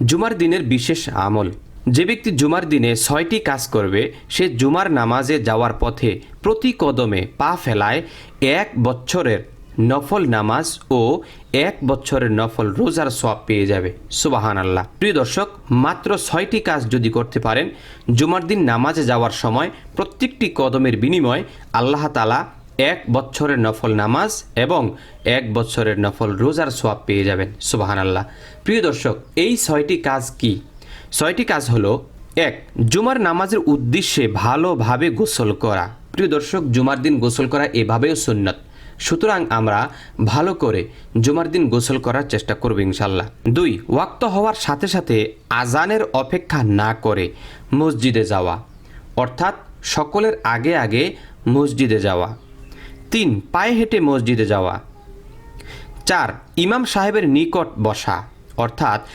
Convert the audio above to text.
জুমার দিনের বিশেষ আমল। যে ব্যক্তি জুমার দিনে 6টি কাজ করবে সে জুমার নামাজে যাওয়ার পথে প্রতি কদমে পা ফেলায় 1 বছরের নফল নামাজ ও 1 বছরের নফল রোজার সওয়াব পেয়ে যাবে। সুবহানাল্লাহ। প্রিয় দর্শক, মাত্র 6টি কাজ যদি করতে পারেন জুমার দিন নামাজে যাওয়ার সময় প্রত্যেকটি কদমের বিনিময়ে আল্লাহ তাআলা 1 বছরের নফল নামাজ এবং 1 বছরের নফল রোজার সওয়াব পেয়ে যাবেন। সুবহানাল্লাহ। প্রিয় দর্শক, এই 6টি কাজ কি? 6টি কাজ হলো: 1. জুমার নামাজের উদ্দেশ্যে ভালোভাবে গোসল করা। প্রিয় দর্শক, জুমার দিন গোসল করা এভাবেও সুন্নত, সুতরাং আমরা ভালো করে জুমার দিন গোসল করার চেষ্টা করব ইনশাল্লাহ। 2. ওয়াক্ত হওয়ার সাথে সাথে আজানের অপেক্ষা না করে মসজিদে যাওয়া, অর্থাৎ সকলের আগে আগে মসজিদে যাওয়া। 3. পায়ে হেঁটে মসজিদে যাওয়া। 4. ইমাম সাহেবের নিকট বসা, অর্থাৎ